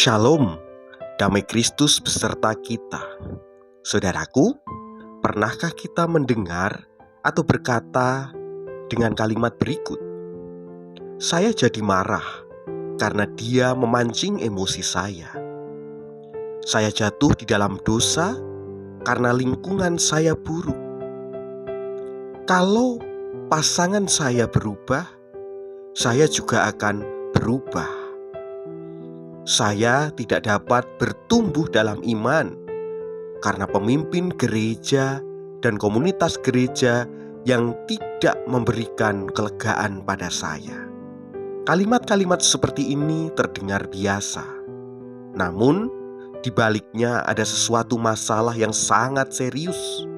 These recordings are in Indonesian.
Shalom, damai Kristus beserta kita. Saudaraku, pernahkah kita mendengar atau berkata dengan kalimat berikut? Saya jadi marah karena dia memancing emosi saya. Saya jatuh di dalam dosa karena lingkungan saya buruk. Kalau pasangan saya berubah, saya juga akan berubah. Saya tidak dapat bertumbuh dalam iman karena pemimpin gereja dan komunitas gereja yang tidak memberikan kelegaan pada saya. Kalimat-kalimat seperti ini terdengar biasa. Namun, di baliknya ada sesuatu masalah yang sangat serius.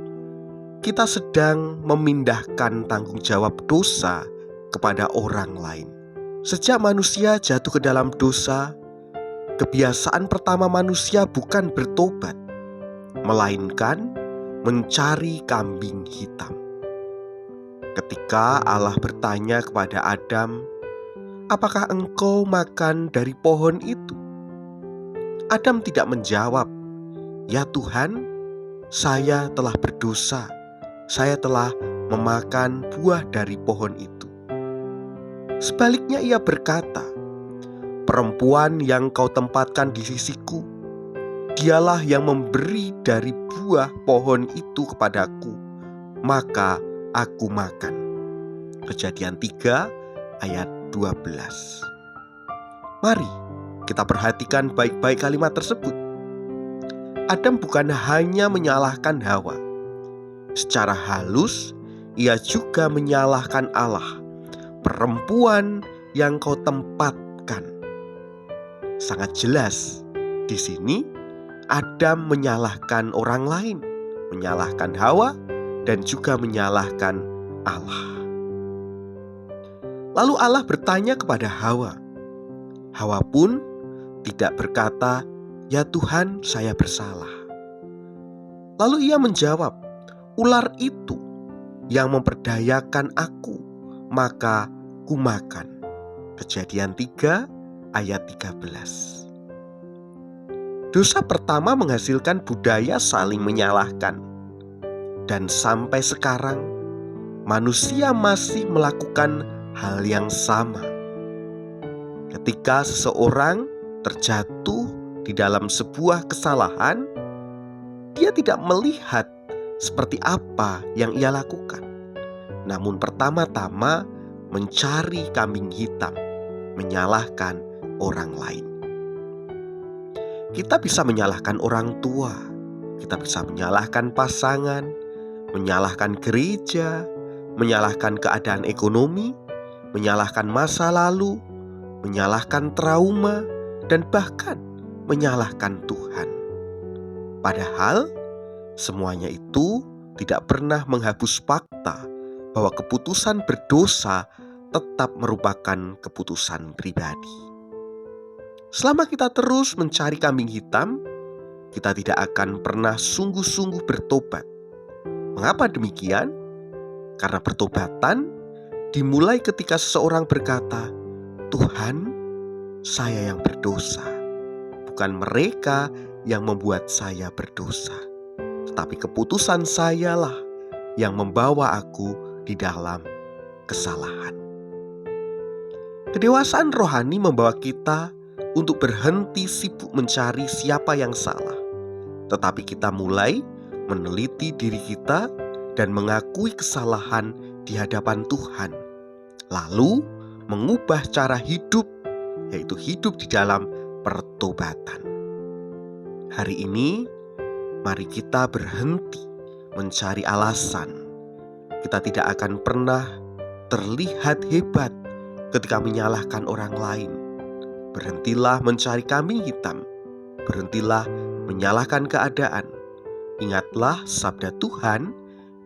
Kita sedang memindahkan tanggung jawab dosa kepada orang lain. Sejak manusia jatuh ke dalam dosa, kebiasaan pertama manusia bukan bertobat, melainkan mencari kambing hitam. Ketika Allah bertanya kepada Adam, "Apakah engkau makan dari pohon itu?" Adam tidak menjawab, "Ya Tuhan, saya telah berdosa. Saya telah memakan buah dari pohon itu." Sebaliknya ia berkata, "Perempuan yang kau tempatkan di sisiku, dialah yang memberi dari buah pohon itu kepadaku, maka aku makan." Kejadian 3 ayat 12. Mari kita perhatikan baik-baik kalimat tersebut. Adam bukan hanya menyalahkan Hawa. Secara halus, ia juga menyalahkan Allah. Perempuan yang kau tempatkan. Sangat jelas, di sini Adam menyalahkan orang lain, menyalahkan Hawa, dan juga menyalahkan Allah. Lalu Allah bertanya kepada Hawa. Hawa pun tidak berkata, "Ya Tuhan, saya bersalah." Lalu ia menjawab, "Ular itu yang memperdayakan aku, maka ku makan." Kejadian 3 ayat 13. Dosa pertama menghasilkan budaya saling menyalahkan. Dan sampai sekarang, manusia masih melakukan hal yang sama. Ketika seseorang terjatuh di dalam sebuah kesalahan, dia tidak melihat seperti apa yang ia lakukan. Namun pertama-tama mencari kambing hitam, menyalahkan orang lain. Kita bisa menyalahkan orang tua, kita bisa menyalahkan pasangan, menyalahkan gereja, menyalahkan keadaan ekonomi, menyalahkan masa lalu, menyalahkan trauma, dan bahkan menyalahkan Tuhan. Padahal semuanya itu tidak pernah menghapus fakta bahwa keputusan berdosa tetap merupakan keputusan pribadi. Selama kita terus mencari kambing hitam, kita tidak akan pernah sungguh-sungguh bertobat. Mengapa demikian? Karena pertobatan dimulai ketika seseorang berkata, "Tuhan, saya yang berdosa. Bukan mereka yang membuat saya berdosa, tetapi keputusan sayalah yang membawa aku di dalam kesalahan." Kedewasaan rohani membawa kita untuk berhenti sibuk mencari siapa yang salah, tetapi kita mulai meneliti diri kita dan mengakui kesalahan di hadapan Tuhan, lalu mengubah cara hidup, yaitu hidup di dalam pertobatan. Hari ini, mari kita berhenti mencari alasan. Kita tidak akan pernah terlihat hebat ketika menyalahkan orang lain. Berhentilah mencari kambing hitam. Berhentilah menyalahkan keadaan. Ingatlah sabda Tuhan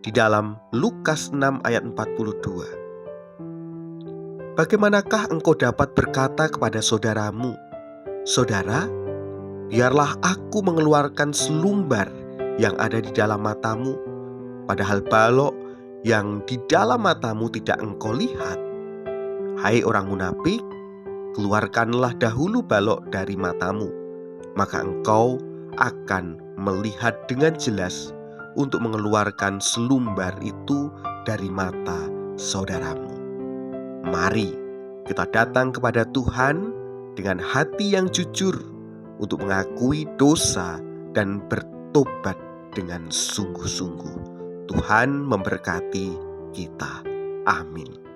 di dalam Lukas 6 ayat 42. "Bagaimanakah engkau dapat berkata kepada saudaramu, 'Saudara, biarlah aku mengeluarkan selumbar yang ada di dalam matamu, padahal balok yang di dalam matamu tidak engkau lihat?' Hai orang munafik, keluarkanlah dahulu balok dari matamu, maka engkau akan melihat dengan jelas untuk mengeluarkan selumbar itu dari mata saudaramu. Mari kita datang kepada Tuhan dengan hati yang jujur untuk mengakui dosa dan bertobat dengan sungguh-sungguh. Tuhan memberkati kita. Amin.